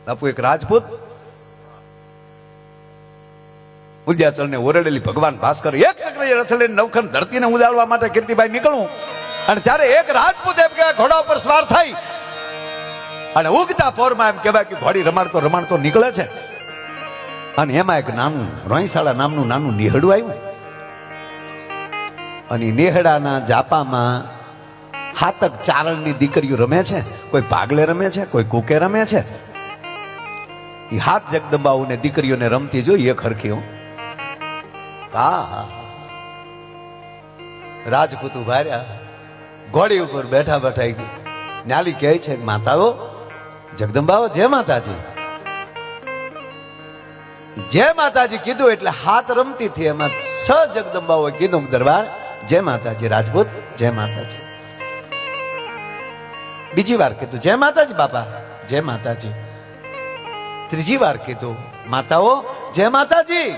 બાપુ એક રાજપૂત ઉદ્યાચલ ને ઓરડેલી ભગવાન ભાસ્કર એક ચક્રીય રથ લઈને નવખંડ ધરતીને ઉડાડવા માટે કીર્તિભાઈ નીકળવું, અને ત્યારે એક રાજપૂત એમ કે ઘોડા ઉપર સવાર થઈ અને ઉગતા પોરમાં એમ કહેવાય કે ઘોડી રમાડતો નીકળે છે, અને એમાં એક નાનું રોઈશાળા નામનું નાનું નેહડું આવ્યું, અને નેહડાના જાપામાં હાતક ચારણની દીકરીઓ રમે છે, કોઈ પાગલે રમે છે, કોઈ કુકે રમે છે. એ હાથ જગદંબાઓને દીકરીઓને રમતી જોઈ એક હરખી. હા, રાજપૂત ઉભા રહ્યા, ઘોડી ઉપર બેઠા બેઠા ન્યાલી કહે છે, માતાઓ જગદંબાઓ જય માતાજી, જય માતાજી કીધું એટલે હાથ રમતી હતી. એમાં જગદંબાઓએ કીધું, દરબાર જય માતાજી. રાજપૂત જય માતાજી. બીજી વાર કીધું, જય માતાજી બાપા, જય માતાજી. ત્રીજી વાર કીધું, માતાઓ જય માતાજી.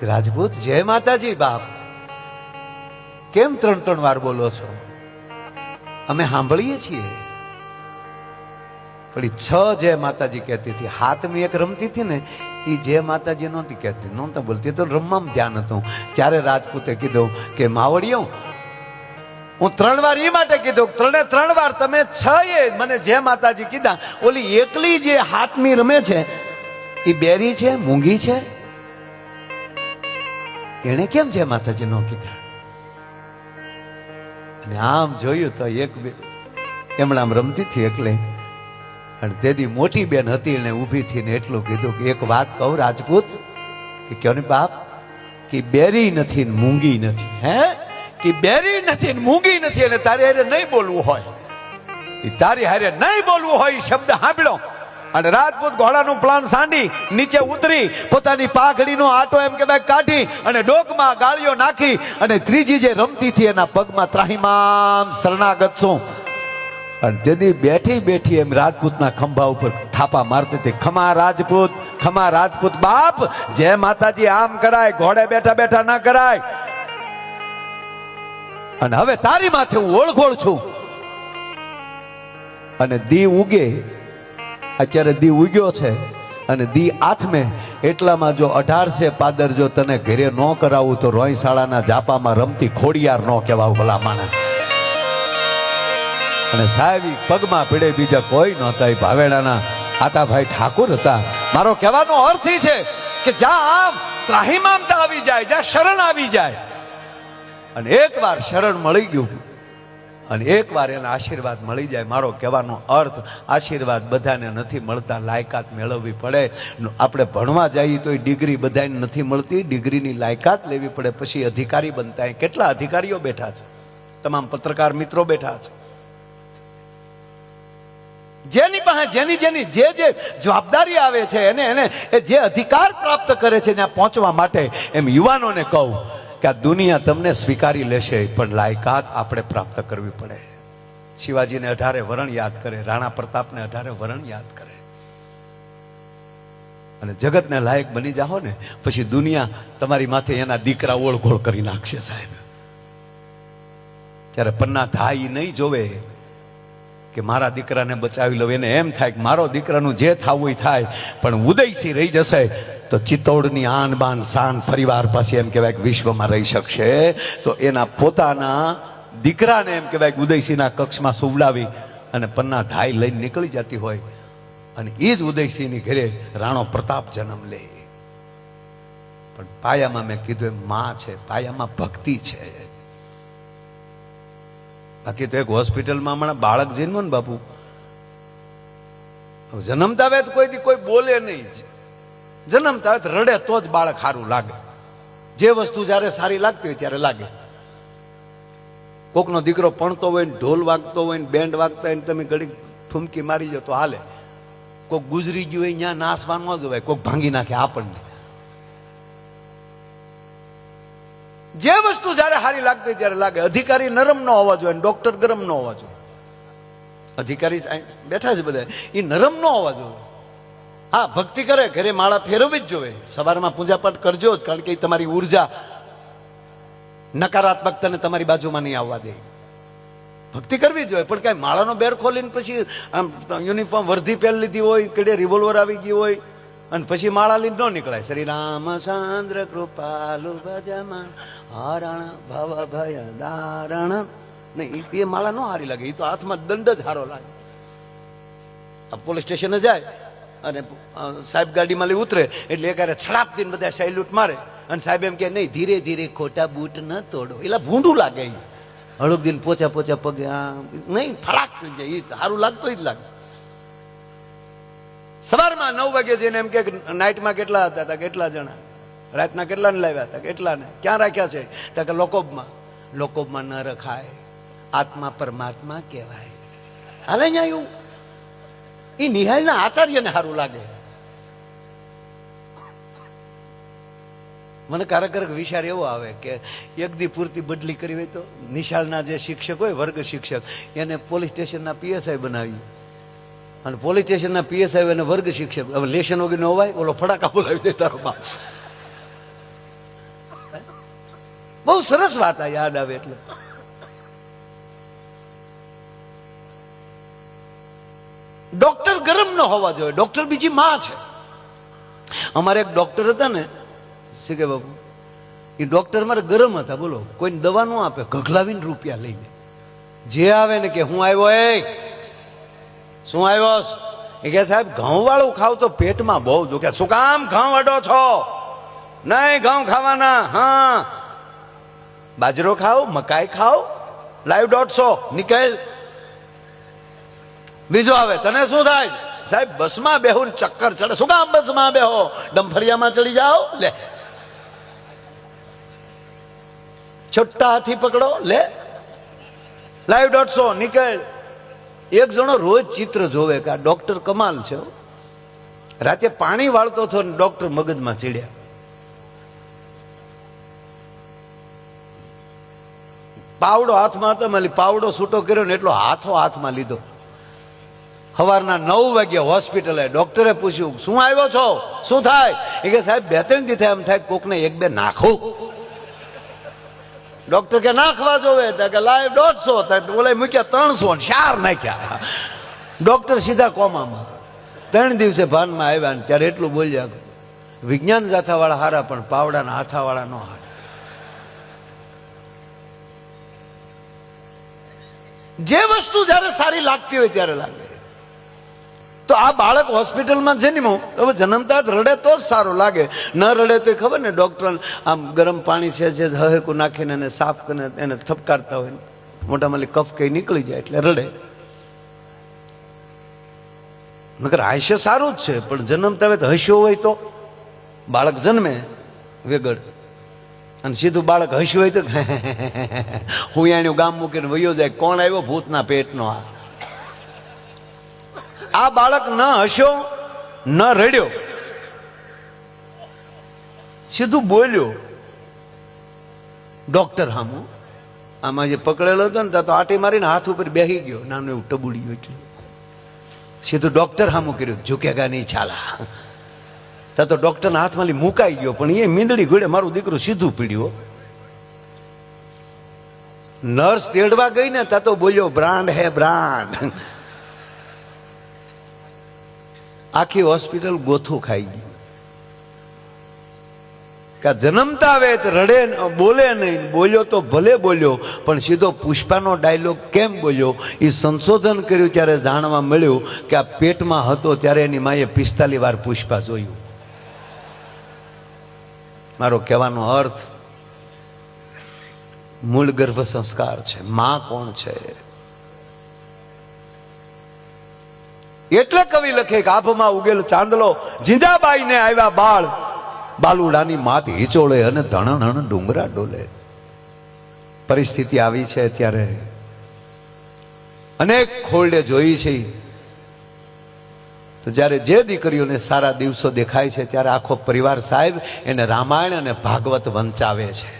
રાજપૂત જય માતાજી. બાપ કેમ 3 વાર બોલો છો? અમે સાંભળીએ છીએ. પણ 6 જય માતાજી કહેતી હતી. હાથમાં એક રમતી હતી ને, એ જય માતાજી નહોતી કહેતી, નહોતા બોલતી, તો રમવામાં ધ્યાન હતું. ત્યારે રાજપૂતે કીધું કે માવડીઓ, હું 3 વાર એ માટે કીધું, 3 વાર તમે 6 મને જય માતાજી કીધા. ઓલી એકલી જે હાથમી રમે છે એ બેરી છે, મૂંગી છે, એને કેમ જય માતાજી ન કીધા? અને આમ જોયું તો એક એમણે આમ રમતી હતી એકલે, અને તેથી મોટી બેન હતી એને ઊભી થઈને એટલું કીધું કે એક વાત કહું રાજપૂત, કે કયો ને બાપ, કે બેરી નથી ને મૂંગી નથી. હે, કે બેરી નથી ને મૂંગી નથી, અને તારી હારે નહીં બોલવું હોય, તારી હારે નહીં બોલવું હોય શબ્દ સાંભળ્યો. અને રાજપૂત ઘોડાનું પ્લાન સાંડી નીચે ઉતરી, પોતાની પાઘડીનો આટો એમ કે ભાઈ કાઢી અને ડોકમાં ગાળીઓ નાખી, અને ત્રીજી જે રમતી હતી એના પગમાં ત્રાહિમામ શરણાગત છું. અને જદી બેઠી બેઠી એમ રાજપૂતના ખંભા ઉપર થાપા મારતી હતી, ખમા રાજપૂત, ખમા રાજપૂત. બાપ જય માતાજી આમ કરાય, ઘોડે બેઠા બેઠા ના કરાય. અને હવે તારી માથે હું ઓળખોળ છું. અને દી ઉગે, અત્યારે દી ઉગ્યો છે, અને દી આથમે, એટલામાં જો 18 પાદર જો તને ઘરે ન કરાવું તો રોઈશાળાના જાપામાં રમતી ખોડિયાર ન કહેવાય ભલા માણસ. અને સાહેબ પગમાં પીડે બીજા કોઈ નહોતા, ભાવેડાના આતાભાઈ ઠાકોર હતા. મારો કહેવાનો અર્થ એ છે કે જ્યાં આમ ત્રાહિમામતા આવી જાય, જ્યાં શરણ આવી જાય, અને એકવાર શરણ મળી ગયું અને એકવાર એના આશીર્વાદ મળી જાય. મારો કહેવાનો અર્થ, આશીર્વાદ બધાને નથી મળતા, લાયકાત મેળવવી પડે. આપણે ભણવા જઈએ તો ડિગ્રી બધાને નથી મળતી, ડિગ્રીની લાયકાત લેવી પડે, પછી અધિકારી બનતા. કેટલા અધિકારીઓ બેઠા છે, તમામ પત્રકાર મિત્રો બેઠા છે, જેની પાસે જેની જે જવાબદારી આવે છે એને જે અધિકાર પ્રાપ્ત કરે છે ત્યાં પહોંચવા માટે. એમ યુવાનોને કહું કે આ દુનિયા તમને સ્વીકારી લેશે, પણ લાયકાત આપણે પ્રાપ્ત કરવી પડે. શિવાજીને 18 વરણ યાદ કરે, રાણા પ્રતાપને 18 વરણ યાદ કરે, અને જગતને લાયક બની જાઓ ને, પછી દુનિયા તમારી માથે એના દીકરા ઓળઘોળ કરી નાખશે સાહેબ. ત્યારે પન્ના થાય નહીં જોવે કે મારા દીકરાને બચાવી લઉં, એને એમ થાય કે મારો દીકરાનું જે થવું થાય, પણ ઉદયસિંહ રહી જશે તો ચિત્તોડની આન બાન શાન ફરીવાર પાછી એમ કહેવાય કે વિશ્વમાં રહી શકશે. તો એના પોતાના દીકરાને એમ કહેવાય કે ઉદયસિંહના કક્ષમાં સુવડાવી અને પન્ના ધાઈ લઈને નીકળી જતી હોય, અને એ જ ઉદયસિંહની ઘરે રાણો પ્રતાપ જન્મ લે. પણ પાયામાં મેં કીધું એમ માં છે, પાયામાં ભક્તિ છે. બાકી તો એક હોસ્પિટલમાં હમણાં બાળક જન્મ ને બાપુ, જન્મતા આવે તો કોઈ બોલે નહીં, જન્મતા હોય તો રડે તો જ બાળક સારું લાગે. જે વસ્તુ જ્યારે સારી લાગતી હોય ત્યારે લાગે. કોકનો દીકરો ભણતો હોય ને, ઢોલ વાગતો હોય ને, બેન્ડ વાગતા હોય ને, તમે ઘડી ઠુમકી મારી જાઓ તો હાલે. કોઈક ગુજરી ગયું હોય ત્યાં નાસવા ન જવાય, કોઈક ભાંગી નાખે આપણને. જે વસ્તુ જયારે સારી લાગતી ત્યારે લાગે. અધિકારી નરમ ન હોવા જોઈએ, ડોક્ટર ગરમ ન હોવા જોઈએ. અધિકારી બેઠા છે બધા, એ નરમ ન હોવા જોઈએ. હા, ભક્તિ કરે, ઘરે માળા ફેરવવી જ જોઈએ, સવારમાં પૂજાપાઠ કરજો જ, કારણ કે તમારી ઉર્જા નકારાત્મકતાને તમારી બાજુમાં નહીં આવવા દે. ભક્તિ કરવી જોઈએ, પણ કાંઈ માળાનો બેર ખોલીને પછી આમ યુનિફોર્મ વર્ધી પહેરી લીધી હોય, કેડે રિવોલ્વર આવી ગયું હોય અને પછી માળા લઈને ન નીકળાય. શ્રી રામચંદ્ર કૃપાલુ ભજમાન હારણ ભવ ભય દારણ, નહીં એ માળા ન હારી લાગે, એ તો હાથમાં દંડ જ હારો લાગે. આ પોલીસ સ્ટેશને જાય અને સાહેબ ગાડીમાં લઈ ઉતરે એટલે એકારે છડાપ દઈને બધા સેલ્યુટ મારે અને સાહેબ એમ કે નહીં ધીરે ધીરે ખોટા બૂટ ન તોડો, એટલે ભૂંડું લાગે. એ હળુક દિન પોચા પોચા પગે નહીં ફળાક થઈ જાય, એ સારું લાગતું જ લાગે. સવારમાં 9 વાગે જઈને એમ કે નાઇટમાં કેટલા હતા, કેટલા જણા, રાતના કેટલાને લાવ્યા હતા, કેટલાને ક્યાં રાખ્યા છે, તો કે લોકોબમાં ન રખાય, આત્મા પરમાત્મા કહેવાય. હાલે અહીંયા એવું એ નિહાળના આચાર્યને સારું લાગે. મને કારક વિચાર એવો આવે કે એક દી પૂરતી બદલી કરી હોય તો નિશાળના જે શિક્ષક હોય, વર્ગ શિક્ષક, એને પોલીસ સ્ટેશનના પીએસઆઈ બનાવી અને પોલીસ સ્ટેશનના પીએસઆઈ એને વર્ગ શિક્ષક. હવે લેશન વગર નો હોય, ઓલો ફટાકા બોલાવી દે તારો બાપ. બહુ સરસ વાત આ યાદ આવે. એટલે ડોક્ટર ગરમ ન હોવા જોઈએ, ડોક્ટર બીજી માં છે. અમારે એક ડોક્ટર હતા ને શીખે બાપુ, એ ડોક્ટર મારે ગરમ હતા. બોલો, કોઈને દવા ન આપે, ગઘલાવીને રૂપિયા લઈ લે. જે આવે ને કે હું આવ્યો, એ શું આવ્યો? એ કે સાહેબ ઘઉં વાળું ખાવ તો પેટમાં બહુ દુખે. શું કામ ઘઉં અડો છો? નહીં ઘઉં ખાવાના. હા, બાજરો ખાઓ, મકાઈ ખાઓ, લાઈવ 150 નીકળ. બીજો આવે, તને શું થાય? સાહેબ બસમાં બેહો ને ચક્કર ચડે. શું કામ બસમાં બેહો? ડંફરિયામાં ચડી જાઓ. લે છોટા હાથી પકડો, લે લાઈવ 150 નીકળ. એક જણો રોજ ચિત્ર જોવે કે આ ડોક્ટર કમાલ છે. રાતે પાણી વાળતો હતો ને ડોક્ટર મગજમાં ચડ્યા. પાવડો હાથમાં હતો, માલી પાવડો છૂટો કર્યો ને એટલો હાથમાં લીધો. સવારના 9 વાગ્યા હોસ્પિટલે. ડોક્ટરે પૂછ્યું શું આવ્યો છો, શું થાય? એ કે સાહેબ 2-3 દી થાય એમ થાય કોકને 1-2 નાખું. ડોક્ટર કે નાખવા જોવે, કે લાઈવ 150, બોલે મૂક્યા 300 ને 4 નાખ્યા. ડોક્ટર સીધા કોમામાં. 3 દિવસે ભાનમાં આવ્યા ને ત્યારે એટલું બોલ્યા, વિજ્ઞાન જાથાવાળા હારા પણ પાવડાના હાથાવાળા નો હારા. જે વસ્તુ જયારે સારી લાગતી હોય ત્યારે લાગે. તો આ બાળક હોસ્પિટલમાં જન્મ્યું, હવે જન્મતા જ રડે તો જ સારું લાગે. ન રડે તો ખબર ને, ડોક્ટર આમ ગરમ પાણી છે જે હવેકું નાખીને એને સાફ કરીને એને થપકારતા હોય, મોટામાં કફ કઈ નીકળી જાય એટલે રડે. નકર હાસ્ય સારું જ છે, પણ જન્મતા હોય તો હસ્યો હોય તો બાળક જન્મે વેગડ અને સીધું બાળક હસ્યું હોય તો હું એનું ગામ મૂકીને વયો જાય. કોણ આવ્યો? ભૂતના પેટનો. આ બાળક ન હસ્યો ન રડ્યો, સીધું બોલ્યો ડોક્ટર હામું. આમાં જે પકડેલો હતો ને તો આટી મારીને હાથ ઉપર બેસી ગયો, નાનું એવું ટબુડ્યું એટલું. સીધું ડોક્ટર હામું કર્યું, ઝુકેગા નહીં ચાલા. તો ડોક્ટરના હાથમાં મુકાઈ ગયો, પણ એ મીંદડી ઘોડે મારું દીકરું સીધું પીડ્યું. નર્સ તેડવા ગઈ ને તો બોલ્યો બ્રાન્ડ હે બ્રાન્ડ. આખી હોસ્પિટલ ગોથું ખાઈ ગયું. કે જન્મતા આવે તો રડે, બોલે નહીં. બોલ્યો તો ભલે બોલ્યો, પણ સીધો પુષ્પાનો ડાયલોગ કેમ બોલ્યો એ સંશોધન કર્યું ત્યારે જાણવા મળ્યું કે આ પેટમાં હતો ત્યારે એની માએ 45 વાર પુષ્પા જોયું. મારો કહેવાનો અર્થ મૂળ ગર્ભ સંસ્કાર છે. માં કોણ છે? એટલે કવિ લખે કે આભમાં ઉગેલ ચાંદલો જીંજાબાઈને આવ્યા બાળ, બાલુડાની માત હિચોળે અને ધણણ ડુંગરા ડોલે. પરિસ્થિતિ આવી છે ત્યારે અનેક ખોરડે જોઈ છે. તો જ્યારે જે દીકરીઓને સારા દિવસો દેખાય છે ત્યારે આખો પરિવાર સાહેબ એને રામાયણ અને ભાગવત વંચાવે છે.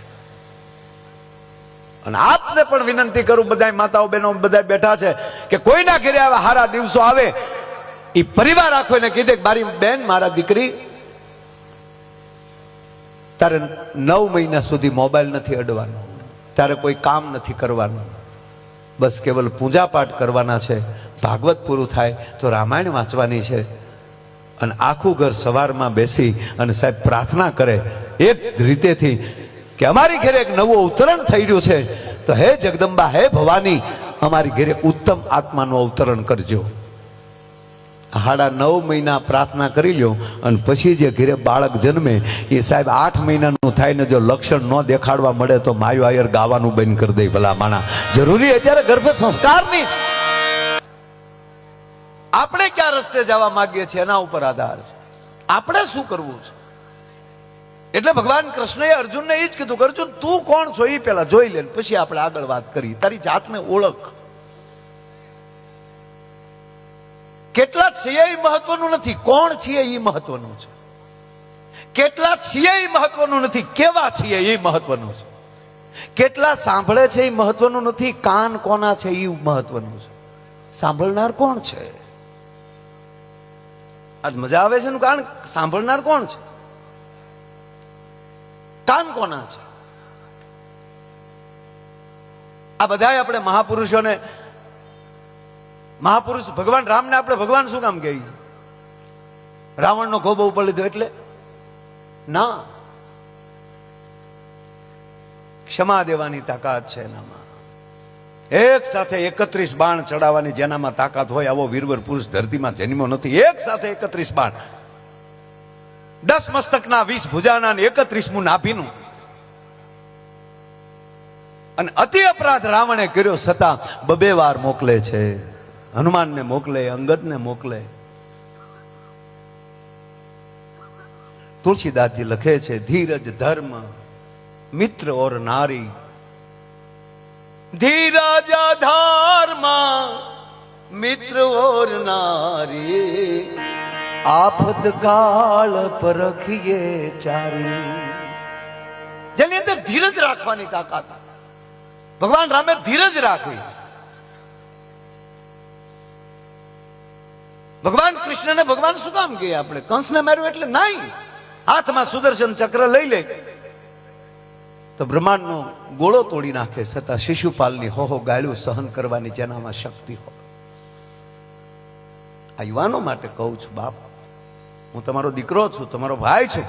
અને આપને પણ વિનંતી કરું, બધા માતાઓ બહેનો બધા બેઠા છે કે કોઈના ઘરે આવા સારા દિવસો આવે એ પરિવાર આખો એને કીધે કે મારી બેન, મારા દીકરી, તારે 9 મહિના સુધી મોબાઈલ નથી અડવાનો, તારે કોઈ કામ નથી કરવાનું. બસ કેવલ પૂજા પાઠ કરવાના છે, ભાગવત પૂરું થાય તો રામાયણ વાંચવાની છે, અને આખું ઘર સવારમાં બેસી અને સાહેબ પ્રાર્થના કરે એક રીતેથી કે અમારી ઘરે એક નવું અવતરણ થઈ રહ્યું છે, તો હે જગદંબા, હે ભવાની, અમારી ઘરે ઉત્તમ આત્માનું અવતરણ કરજો. 9.5 મહિના પ્રાર્થના કરી લ્યો અને પછી જે ઘરે બાળક જન્મે એ સાહેબ 8 મહિનાનું થાય ને જો લક્ષણ ન દેખાડવા મળે તો માયો આયર ગાવાનું બંધ કરી દે. ભલા માણા, જરૂરી અત્યારે ગર્ભ સંસ્કારની છે. આપણે ક્યાં રસ્તે જવા માંગીએ છીએ એના ઉપર આધાર છે, આપણે શું કરવું છે. એટલે ભગવાન કૃષ્ણએ અર્જુનને એ જ કીધું કે અર્જુન, તું કોણ છો એ પેલા જોઈ લે, પછી આપણે આગળ વાત કરી. તારી જાતને ઓળખ. કેટલા છીએ એ મહત્વનું નથી, કોણ છીએ એ મહત્વનું છે. કેટલા છીએ એ મહત્વનું નથી, કેવા છીએ એ મહત્વનું છે. કેટલા સાંભળે છે એ મહત્વનું નથી, કાન કોના છે એ મહત્વનું છે. સાંભળનાર કોણ છે? આજ મજા આવે છે, કારણ સાંભળનાર કોણ છે, કાન કોના છે. આ બધા આપણે મહાપુરુષોને, મહાપુરુષ ભગવાન રામને આપણે ભગવાન શું કામ કહે છે? રાવણનો ખોબો ઉપર લીધો એટલે ના, ક્ષમા દેવાની તાકાત છે એનામાં. એક સાથે 31 બાણ ચડાવવાની જેનામાં તાકાત હોય આવો વીરવર પુરુષ ધરતીમાં જન્મ્યો નથી. એક સાથે 31 બાણ, 10 મસ્તકના 20 ભુજાના 31મું નાભીનું. અને અતિ અપરાધ રાવણે કર્યો છતાં 2 વાર મોકલે છે. હનુમાનને મોકલે, અંગદને મોકલે. તુલસીદાસજી લખે છે, ધીરજ ધર્મ મિત્ર ઓર નારી, ધીરજ ધર્મ મિત્ર ઓર નારી, આફત કાળ પરખીએ ચારી. જેની અંદર ધીરજ રાખવાની તાકાત, ભગવાન રામે ધીરજ રાખી. ભગવાન કૃષ્ણને ભગવાન શું કામ કહે? આપણે કંસને માર્યો એટલે નહીં. હાથમાં સુદર્શન ચક્ર લઈ લે તો બ્રહ્માંડનો ગોળો તોડી નાખે, છતાં શિશુપાલની હોહો ગાળ્યું સહન કરવાની જેનામાં શક્તિ હોય. આ યુવાનો માટે કહું છું, બાપ, હું તમારો દીકરો છું, તમારો ભાઈ છું,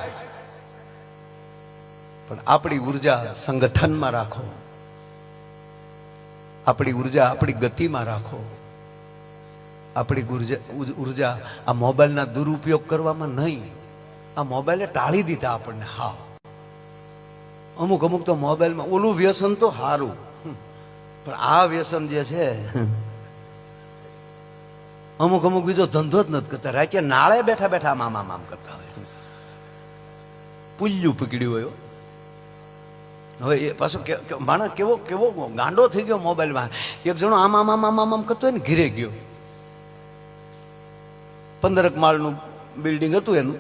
પણ આપણી ઉર્જા સંગઠનમાં રાખો, આપણી ઉર્જા આપણી ગતિમાં રાખો. આપણી ઉર્જા આ મોબાઈલના દુરુપયોગ કરવામાં નહીં. આ મોબાઈલે ટાળી દીધા આપણને. હા, અમુક તો મોબાઈલમાં ઓલું વ્યસન તો સારું, પણ આ વ્યસન જે છે, અમુક બીજો ધંધો જ નથી કરતા. રાતે નાળે બેઠા બેઠા મામ કરતા હોય, પુલ્યું પકડ્યું હોય. હવે એ પાછો માણસ કેવો ગાંડો થઈ ગયો મોબાઈલમાં. એક જણો આમ કરતો હોય ને, ઘીરે ગયો, 15 માળનું બિલ્ડિંગ હતું એનું,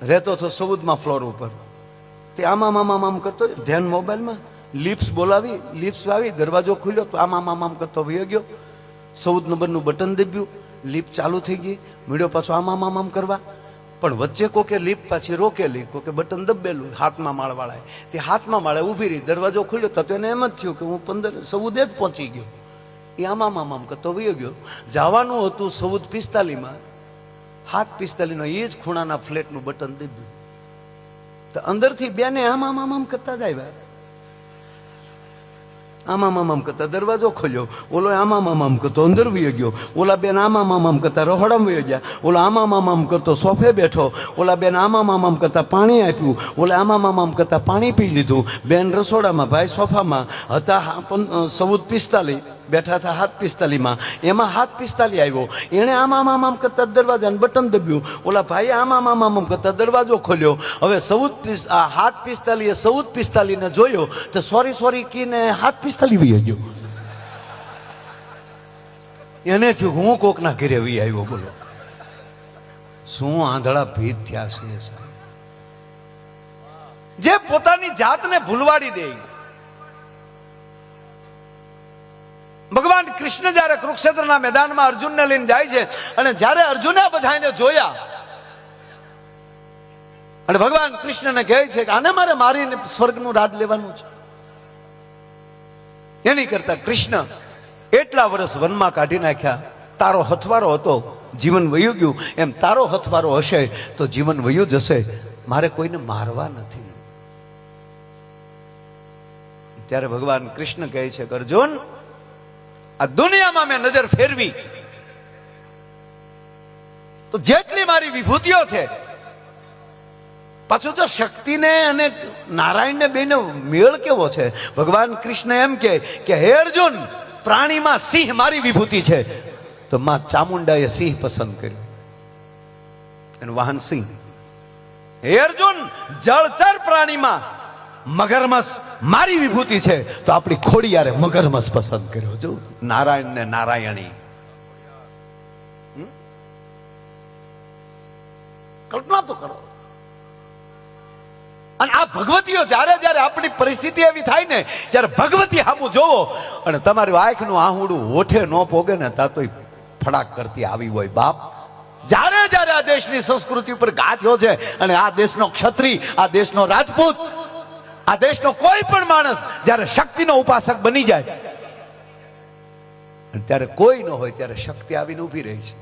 રહેતો હતો 14મા ફ્લોર ઉપર. તે આમ કરતો, ધ્યાન મોબાઈલમાં. લિપ્સ બોલાવી, લિપ્સ આવી, દરવાજો ખુલ્યો તો આમ કરતો વયો ગયો. 14 નંબરનું બટન દબ્યું, લિપ ચાલુ થઈ ગઈ. મીડિયો પાછો આમ કરવા, પણ વચ્ચે કોકે લિપ પાછી રોકેલી, કોકે બટન દબેલું. 7મા માળ વાળાએ, તે 7મા માળે ઊભી રહી, દરવાજો ખુલ્યો તો એને એમ જ થયું કે હું 14 જ પહોંચી ગયો. એ આમ કરતો વયો ગયો. જવાનું હતું 14:45માં, 7:45નો એ જ ખૂણાના ફ્લેટનું બટન દબ્યું તો અંદરથી બેને આમ કરતા જ આવ્યા. આમ કરતા દરવાજો ખોલ્યો, ઓલો આમ કરતો અંદર વયો ગયો. ઓલા બેન આમ કરતા રહોડામાં વયો ગયા. ઓલા આમ કરતો સોફે બેઠો. ઓલા બેન આમ કરતા પાણી આપ્યું. ઓલા આમ કરતા પાણી પી લીધું. બેન રસોડામાં, ભાઈ સોફામાં હતા. 14:45 બેઠા હતા 7:45માં. એમાં 7:45 આવ્યો. એણે આમ કરતા દરવાજાને બટન દબ્યું. ઓલા ભાઈ આમ કરતા દરવાજો ખોલ્યો. હવે 7:45 14:45 ને જોયો તો સોરી કીને 7:45 વી ગયો. એને થયું હું કોકના ઘરે વી આવ્યો. બોલો શું આંધળા ભીત થયા છે સાહેબ, જે પોતાની જાતને ભૂલવાડી દે. ભગવાન કૃષ્ણ જ્યારે કુરુક્ષેત્રના મેદાનમાં અર્જુનને લઈને જાય છે, અને જ્યારે અર્જુને બધાને જોયા અને ભગવાન કૃષ્ણને કહે છે કે આને મારીને સ્વર્ગનું રાજ લેવાનું છે. એની કરતા કૃષ્ણ એટલા વર્ષ વનમાં કાઢી નાખ્યા. તારો હથવારો હતો, જીવન વયું ગયું. એમ તારો હથવારો હશે તો જીવન વયું જશે. મારે કોઈને મારવા નથી. ત્યારે ભગવાન કૃષ્ણ કહે છે કે અર્જુન, આ દુનિયામાં મેં નજર ફેરવી તો જેટલી મારી વિભૂતિઓ છે, પાછું તો શક્તિને અને નારાયણને બેનો મેળ કેવો છે. ભગવાન કૃષ્ણ એમ કે હે અર્જુન, પ્રાણીમાં સિંહ મારી વિભૂતિ છે. તો માં ચામુંડાએ સિંહ પસંદ કર્યો, એનું વાહન સિંહ. હે અર્જુન, જળચર પ્રાણીમાં મગરમચ્છ મારી વિભૂતિ છે. તો આપણી ખોડિયારે મગરમચ્છ પસંદ કર્યો. જો નારાયણ ને નારાયણી, કલ્પના તો કરો. અને આ ભગવતીઓ જ્યારે જ્યારે આપણી પરિસ્થિતિ એવી થાય ને, ત્યારે ભગવતી સામું જોવો અને તમારી આંખનું આહુડું હોઠે ન પોગે ને, તા તો ફડાક કરતી આવી હોય. બાપ, જ્યારે જ્યારે આ દેશની સંસ્કૃતિ ઉપર ઘા થયો છે અને આ દેશનો ક્ષત્રિય, આ દેશનો રાજપૂત, આ દેશનો કોઈ પણ માણસ જ્યારે શક્તિનો ઉપાસક બની જાય, ત્યારે કોઈ ન હોય ત્યારે શક્તિ આવીને ઊભી રહી છે.